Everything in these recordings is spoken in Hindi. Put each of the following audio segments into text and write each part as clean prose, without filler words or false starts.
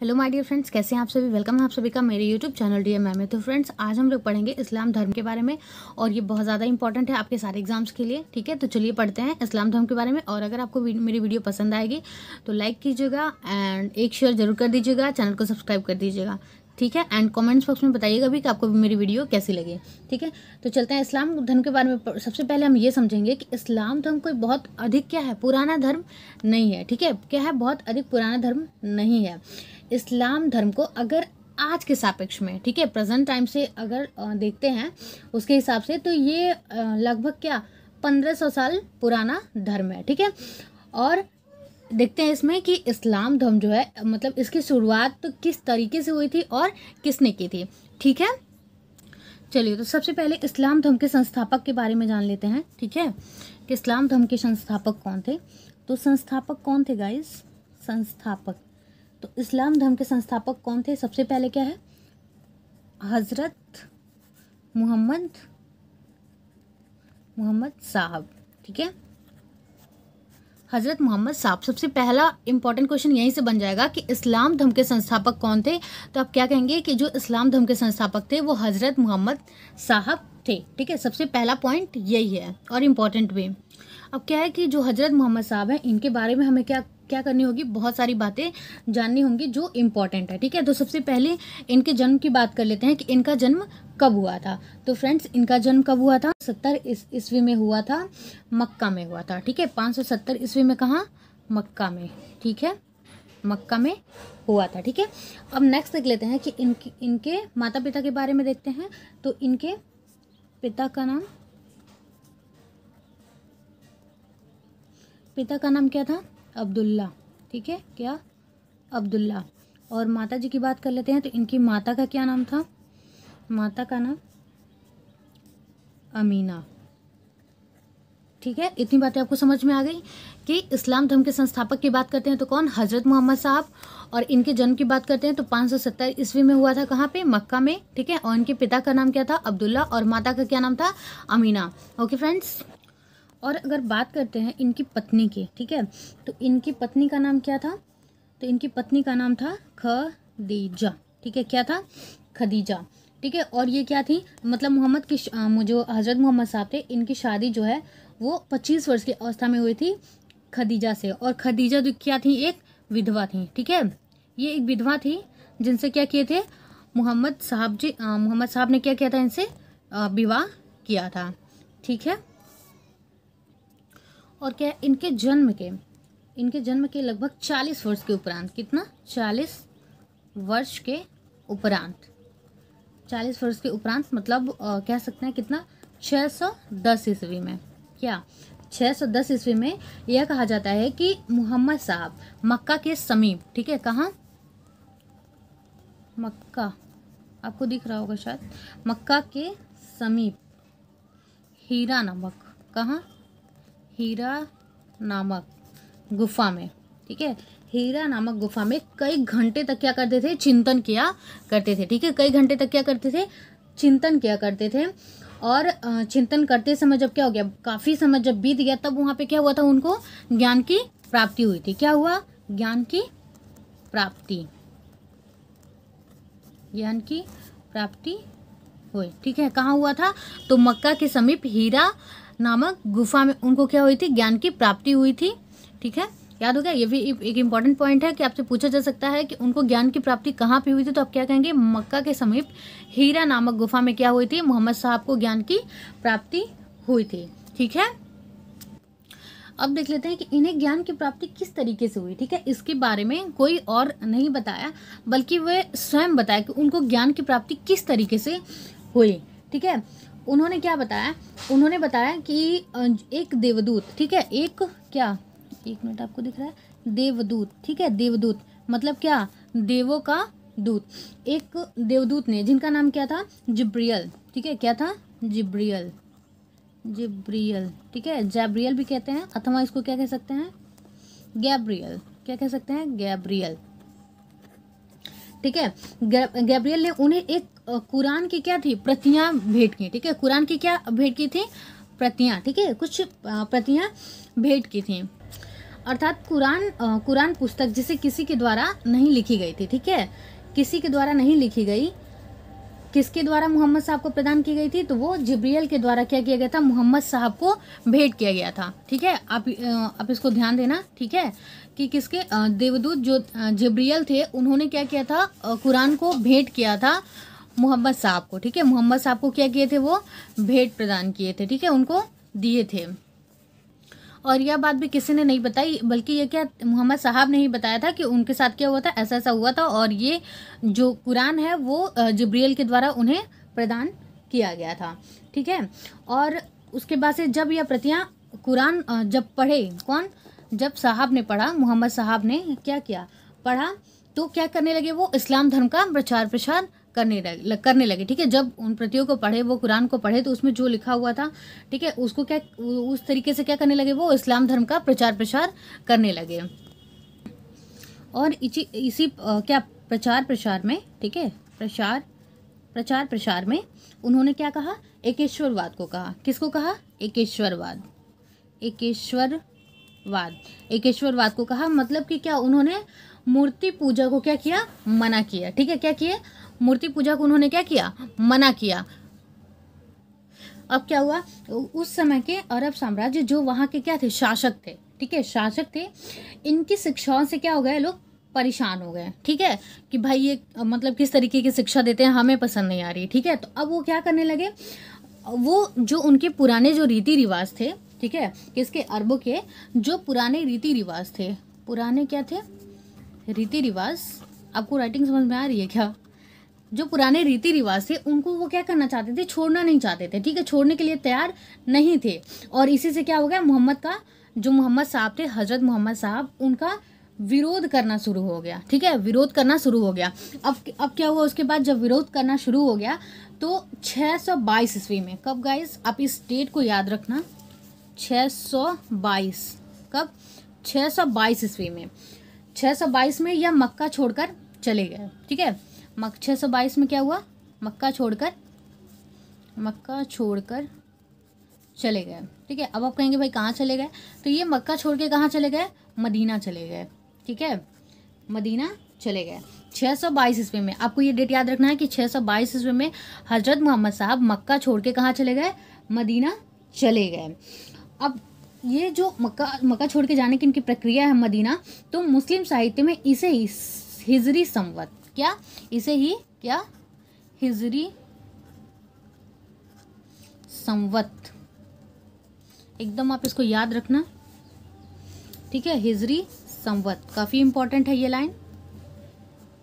हेलो माय डियर फ्रेंड्स, कैसे हैं आप सभी। वेलकम है आप सभी का मेरे यूट्यूब चैनल डीएम में। तो फ्रेंड्स, आज हम लोग पढ़ेंगे इस्लाम धर्म के बारे में और ये बहुत ज़्यादा इंपॉर्टेंट है आपके सारे एग्जाम्स के लिए। ठीक है, तो चलिए पढ़ते हैं इस्लाम धर्म के बारे में। और अगर आपको मेरी वीडियो पसंद आएगी तो लाइक कीजिएगा एंड एक शेयर जरूर कर दीजिएगा, चैनल को सब्सक्राइब कर दीजिएगा। ठीक है, एंड कमेंट्स बॉक्स में बताइएगा भी कि आपको मेरी वीडियो कैसी लगी। ठीक है, तो चलते हैं इस्लाम धर्म के बारे में। सबसे पहले हम ये समझेंगे कि इस्लाम धर्म कोई बहुत अधिक क्या है, पुराना धर्म नहीं है। ठीक है, क्या है, बहुत अधिक पुराना धर्म नहीं है। इस्लाम धर्म को अगर आज के सापेक्ष में, ठीक है, प्रेजेंट टाइम से अगर देखते हैं उसके हिसाब से, तो ये लगभग क्या 1500 साल पुराना धर्म है। ठीक है, और देखते हैं इसमें कि इस्लाम धर्म जो है, मतलब इसकी शुरुआत तो किस तरीके से हुई थी और किसने की थी। ठीक है, चलिए तो सबसे पहले इस्लाम धर्म के संस्थापक के बारे में जान लेते हैं। ठीक है, कि इस्लाम धर्म के संस्थापक कौन थे। तो संस्थापक कौन थे गाइस, संस्थापक, तो इस्लाम धर्म के संस्थापक कौन थे। सबसे पहले क्या है, हजरत मोहम्मद साहब। ठीक है, हजरत मोहम्मद साहब। सबसे पहला इंपॉर्टेंट क्वेश्चन यहीं से बन जाएगा कि इस्लाम धर्म के संस्थापक कौन थे। तो आप क्या कहेंगे कि जो इस्लाम धर्म के संस्थापक थे वो हजरत मोहम्मद साहब थे। ठीक है, सबसे पहला पॉइंट यही है और इम्पॉर्टेंट भी। अब क्या है कि जो हजरत मोहम्मद साहब हैं, इनके बारे में हमें क्या करनी होगी, बहुत सारी बातें जाननी होंगी जो इम्पोर्टेंट है। ठीक है, तो सबसे पहले इनके जन्म की बात कर लेते हैं कि इनका जन्म कब हुआ था। तो फ्रेंड्स, इनका जन्म कब हुआ था, 70 ईस्वी में हुआ था, मक्का में हुआ था। ठीक है, 570 ईस्वी में, कहाँ, मक्का में। ठीक है, मक्का में हुआ था। ठीक है, अब नेक्स्ट देख लेते हैं कि इनके माता पिता के बारे में देखते हैं। तो इनके पिता का नाम क्या था, अब्दुल्ला। ठीक है, क्या, अब्दुल्ला। और माता जी की बात कर लेते हैं। तो इनकी माता का क्या नाम था, माता का नाम अमीना। ठीक है, इतनी बातें आपको समझ में आ गई कि इस्लाम धर्म के संस्थापक की बात करते हैं तो कौन, हजरत मोहम्मद साहब। और इनके जन्म की बात करते हैं तो 570 ईस्वी में हुआ था, कहाँ पे, मक्का में। ठीक है, और इनके पिता का नाम क्या था, अब्दुल्ला, और माता का क्या नाम था, अमीना। ओके फ्रेंड्स, और अगर बात करते हैं इनकी पत्नी की, ठीक है, तो इनकी पत्नी का नाम क्या था। तो इनकी पत्नी का नाम था खदीजा। ठीक है, क्या था, खदीजा। ठीक है, और ये क्या थी, मतलब मोहम्मद की जो हजरत मोहम्मद साहब थे, इनकी शादी जो है वो 25 वर्ष की अवस्था में हुई थी खदीजा से। और खदीजा जो क्या थी, एक विधवा थी। ठीक है, ये एक विधवा थी जिनसे क्या किए थे, मोहम्मद साहब ने क्या किया था, इनसे विवाह किया था। ठीक है, और क्या, इनके जन्म के लगभग 40 वर्ष के उपरांत, कितना, 40 वर्ष के उपरांत, 40 वर्ष के उपरांत, मतलब कह सकते हैं कितना, 610 ईस्वी में, क्या, 610 ईस्वी में यह कहा जाता है कि मोहम्मद साहब मक्का के समीप, ठीक है, कहाँ, मक्का, आपको दिख रहा होगा शायद, मक्का के समीप हीरा नामक, कहाँ, हीरा नामक गुफा में। ठीक है, हीरा नामक गुफा में कई घंटे तक क्या करते थे, चिंतन किया करते थे। ठीक है, कई घंटे तक क्या करते थे, चिंतन किया करते थे। और चिंतन करते समय जब क्या हो गया, काफ़ी समय जब बीत गया, तब वहाँ पे क्या हुआ था, उनको ज्ञान की प्राप्ति हुई थी। क्या हुआ, ज्ञान की प्राप्ति हुई। ठीक है, कहाँ हुआ था, तो मक्का के समीप हीरा नामक गुफा में उनको क्या हुई थी, ज्ञान की प्राप्ति हुई थी। ठीक है, याद हो गया, ये भी एक इम्पॉर्टेंट पॉइंट है कि आपसे पूछा जा सकता है कि उनको ज्ञान की प्राप्ति कहाँ पे हुई थी। तो आप क्या कहेंगे, मक्का के समीप हीरा नामक गुफा में क्या हुई थी, मोहम्मद साहब को ज्ञान की प्राप्ति हुई थी। ठीक है, अब देख लेते हैं कि इन्हें ज्ञान की प्राप्ति किस तरीके से हुई। ठीक है, इसके बारे में कोई और नहीं बताया, बल्कि वे स्वयं बताया कि उनको ज्ञान की प्राप्ति किस तरीके से हुई। ठीक है, उन्होंने क्या बताया, उन्होंने बताया कि एक देवदूत, ठीक है, एक क्या, एक मिनट, आपको दिख रहा है, देवदूत। ठीक है, देवदूत मतलब क्या, देवों का दूत। एक देवदूत ने, जिनका नाम क्या था, जिब्रियल। ठीक है, क्या था, जिब्रियल। ठीक है, जैब्रियल भी कहते हैं, अथवा इसको क्या कह सकते हैं, गैब्रियल। क्या कह सकते हैं, गैब्रियल। ठीक है, गैब्रियल ने उन्हें एक कुरान की क्या थी, प्रतियां भेंट की। ठीक है, कुरान की क्या भेंट की थी, प्रतियां। ठीक है, कुछ प्रतियां भेंट की थी। अर्थात कुरान पुस्तक जिसे किसी के द्वारा नहीं लिखी गई थी, ठीक है, किसी के द्वारा नहीं लिखी गई, किसके द्वारा मोहम्मद साहब को प्रदान की गई थी, तो वो जिब्रियल के द्वारा क्या किया गया था, मोहम्मद साहब को भेंट किया गया था, ठीक है। आप इसको ध्यान देना, ठीक है, कि किसके देवदूत जो जिब्रियल थे उन्होंने क्या किया था, कुरान को भेंट किया था मोहम्मद साहब को, ठीक है। मोहम्मद साहब को क्या किए थे, वो भेंट प्रदान किए थे, ठीक है, उनको दिए थे। और यह बात भी किसी ने नहीं बताई, बल्कि ये क्या मोहम्मद साहब ने ही बताया था कि उनके साथ क्या हुआ था, ऐसा ऐसा हुआ था, और ये जो कुरान है वो जिब्रियल के द्वारा उन्हें प्रदान किया गया था, ठीक है। और उसके बाद से जब यह प्रतियां कुरान जब पढ़े, कौन, जब साहब ने पढ़ा, मोहम्मद साहब ने क्या किया, पढ़ा, तो क्या करने लगे, वो इस्लाम धर्म का प्रचार प्रसार करने लगे, ठीक है। जब उन प्रतियों को पढ़े, वो कुरान को पढ़े, तो उसमें जो लिखा हुआ था, ठीक है, उसको क्या उस तरीके से क्या करने लगे, वो इस्लाम धर्म का प्रचार प्रसार करने लगे। और इसी क्या प्रचार प्रसार में, ठीक है, प्रचार प्रसार में उन्होंने क्या कहा, एकेश्वरवाद को कहा। किसको कहा, एकेश्वरवाद को कहा। मतलब कि क्या, उन्होंने मूर्ति पूजा को क्या किया, मना किया, ठीक है। क्या किए, मूर्ति पूजा को उन्होंने क्या किया, मना किया। अब क्या हुआ, उस समय के अरब साम्राज्य जो वहाँ के क्या थे, शासक थे, ठीक है, शासक थे, इनकी शिक्षाओं से क्या हो गए, लोग परेशान हो गए, ठीक है, कि भाई ये मतलब किस तरीके की शिक्षा देते हैं, हमें पसंद नहीं आ रही, ठीक है। तो अब वो क्या करने लगे, वो जो उनके पुराने जो रीति रिवाज थे, ठीक है, किसके, अरबों के जो पुराने रीति रिवाज थे, पुराने क्या थे, रीति रिवाज, आपको राइटिंग समझ में आ रही है क्या, जो पुराने रीति रिवाज थे उनको वो क्या करना चाहते थे, छोड़ना नहीं चाहते थे, ठीक है, छोड़ने के लिए तैयार नहीं थे। और इसी से क्या हो गया, मोहम्मद साहब थे, हजरत मोहम्मद साहब, उनका विरोध करना शुरू हो गया, ठीक है, विरोध करना शुरू हो गया। अब क्या हुआ, उसके बाद जब विरोध करना शुरू हो गया तो 622 ईस्वी में, कब गाइस, आप इस डेट को याद रखना, 622, कब, 622 ईस्वी में, 622 में यह मक्का छोड़कर चले गए, ठीक है। 622 में क्या हुआ, मक्का छोड़कर चले गए, ठीक है। अब आप कहेंगे भाई कहाँ चले गए, तो ये मक्का छोड़ के कहाँ चले गए, मदीना चले गए, ठीक है, मदीना चले गए 622 ईस्वी में। आपको ये डेट याद रखना है कि 622 ईस्वी में हजरत मोहम्मद साहब मक्का छोड़ के कहाँ चले गए, मदीना चले गए। अब ये जो मक्का छोड़ के जाने की इनकी प्रक्रिया है मदीना, तो मुस्लिम साहित्य में इसे ही हिजरी संवत, क्या, इसे ही क्या, हिजरी संवत, एकदम आप इसको याद रखना, ठीक है, हिजरी संवत, काफी इंपॉर्टेंट है ये लाइन,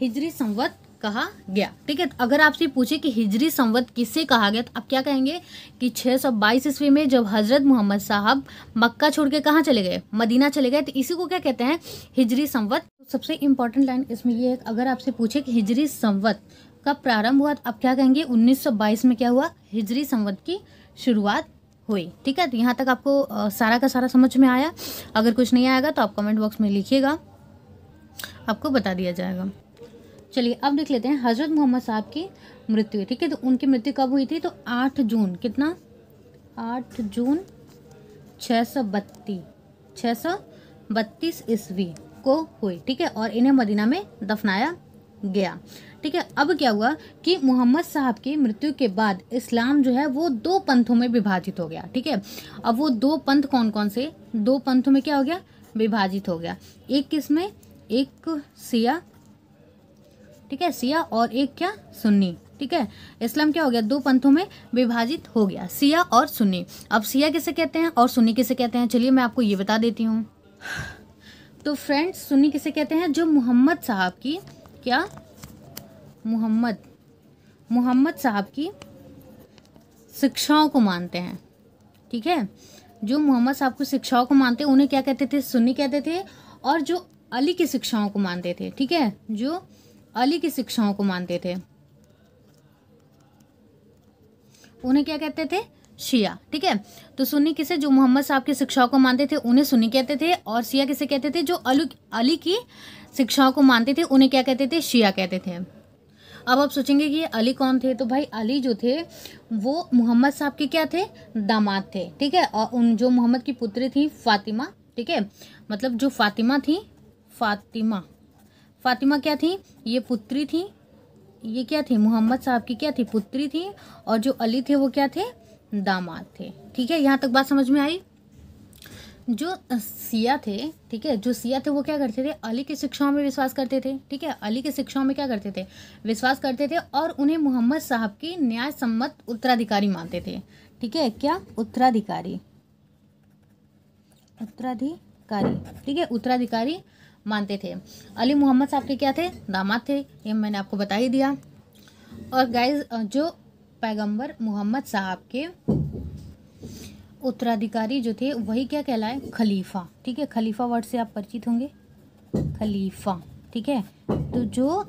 हिजरी संवत कहा गया, ठीक है। अगर आपसे पूछे कि हिजरी संवत किससे कहा गया, तो आप क्या कहेंगे कि 622 ईस्वी में जब हजरत मोहम्मद साहब मक्का छोड़ के कहाँ चले गए, मदीना चले गए, तो इसी को क्या कहते हैं, हिजरी संवत। सबसे इंपॉर्टेंट लाइन इसमें ये है, अगर आपसे पूछे कि हिजरी संवत कब प्रारंभ हुआ, तो आप क्या कहेंगे, 1922 में क्या हुआ, हिजरी संवत की शुरुआत हुई, ठीक है। तो यहाँ तक आपको सारा का सारा समझ में आया। अगर कुछ नहीं आएगा तो आप कमेंट बॉक्स में लिखिएगा, आपको बता दिया जाएगा। चलिए अब देख लेते हैं हजरत मोहम्मद साहब की मृत्यु, ठीक है। तो उनकी मृत्यु कब हुई थी, तो 8 जून, कितना, 8 जून 632 ईस्वी को हुई, ठीक है। और इन्हें मदीना में दफनाया गया, ठीक है। अब क्या हुआ कि मोहम्मद साहब की मृत्यु के बाद इस्लाम जो है वो 2 पंथों में विभाजित हो गया, ठीक है। अब वो 2 पंथ कौन कौन से, 2 पंथों में क्या हो गया, विभाजित हो गया। एक किसमें, एक शिया, ठीक है, शिया, और एक क्या, सुन्नी, ठीक है। इस्लाम क्या हो गया, 2 पंथों में विभाजित हो गया, शिया और सुन्नी। अब शिया किसे कहते हैं और सुन्नी किसे कहते हैं, चलिए मैं आपको ये बता देती हूँ। तो फ्रेंड्स, सुन्नी किसे कहते हैं, जो मोहम्मद साहब की क्या, मोहम्मद साहब की शिक्षाओं को मानते हैं, ठीक है। जो मोहम्मद साहब की शिक्षाओं को मानते हैं उन्हें क्या कहते थे, सुन्नी कहते थे। और जो अली की शिक्षाओं को मानते थे, ठीक है, जो अली की शिक्षाओं को मानते थे उन्हें क्या कहते थे, शिया, ठीक है। तो सुन्नी किसे, जो मोहम्मद साहब की शिक्षाओं को मानते थे उन्हें सुन्नी कहते थे, और शिया किसे कहते थे, जो अली की शिक्षाओं को मानते थे उन्हें क्या कहते थे, शिया कहते थे। अब आप सोचेंगे कि ये अली कौन थे, तो भाई अली जो थे वो मोहम्मद साहब के क्या थे, दामाद थे, ठीक है। और उन जो मोहम्मद की पुत्री थी फातिमा, ठीक है, मतलब जो फातिमा थी, फातिमा क्या थी, ये पुत्री थी, ये क्या थी, मोहम्मद साहब की क्या थी, पुत्री थी, और जो अली थे वो क्या थे, दामाद थे। ठीक है, यहाँ तक बात समझ में आई। जो सिया थे, ठीक है, जो सिया थे वो क्या करते थे, अली की शिक्षाओं में विश्वास करते थे। ठीक है, अली की शिक्षाओं में क्या करते थे, विश्वास करते थे, और उन्हें मोहम्मद साहब की न्याय सम्मत उत्तराधिकारी मानते थे। ठीक है, क्या, उत्तराधिकारी, ठीक है, उत्तराधिकारी मानते थे। अली मोहम्मद साहब के क्या थे, दामाद थे, ये मैंने आपको बता ही दिया। और गाइज, जो पैगंबर मोहम्मद साहब के उत्तराधिकारी जो थे वही क्या कहलाए, खलीफा। ठीक है, खलीफा वर्ड से आप परिचित होंगे, खलीफा। ठीक है, तो जो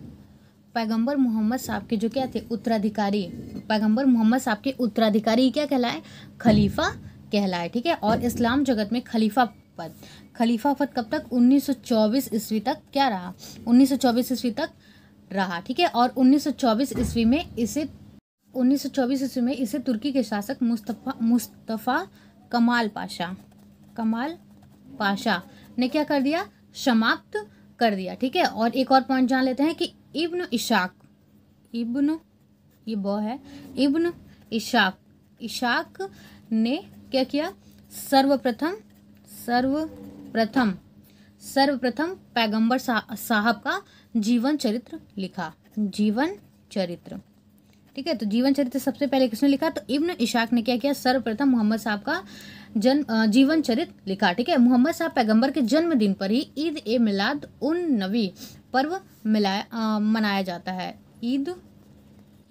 पैगंबर मोहम्मद साहब के जो क्या थे, उत्तराधिकारी, पैगंबर मोहम्मद साहब के उत्तराधिकारी क्या कहलाए, खलीफा कहलाए। ठीक है, और इस्लाम जगत में खलीफा पद कब तक, 1924 ईस्वी तक क्या रहा, 1924 ईस्वी तक रहा। ठीक है, और 1924 ईस्वी में इसे तुर्की के शासक मुस्तफ़ा कमाल पाशा ने क्या कर दिया, समाप्त कर दिया। ठीक है, और एक और पॉइंट जान लेते हैं कि इब्न इशाक ने क्या किया, सर्वप्रथम पैगंबर साहब का जीवन चरित्र लिखा, जीवन चरित्र। ठीक है, तो जीवन चरित्र सबसे पहले किसने लिखा, तो इब्न इशाक ने क्या किया, सर्वप्रथम मोहम्मद साहब का जीवन चरित्र लिखा। ठीक है, मोहम्मद साहब पैगंबर के जन्मदिन पर ही ईद ए मिलाद उन नबी पर्व मनाया जाता है। ईद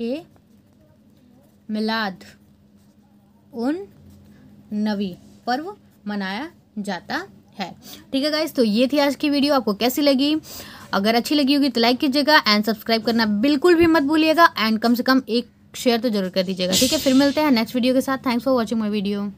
ए मिलाद उन नबी पर्व मनाया जाता है। ठीक है गाइस, तो ये थी आज की वीडियो। आपको कैसी लगी, अगर अच्छी लगी होगी तो लाइक कीजिएगा, एंड सब्सक्राइब करना बिल्कुल भी मत भूलिएगा, एंड कम से कम एक शेयर तो जरूर कर दीजिएगा। ठीक है, फिर मिलते हैं नेक्स्ट वीडियो के साथ। Thanks for watching my video.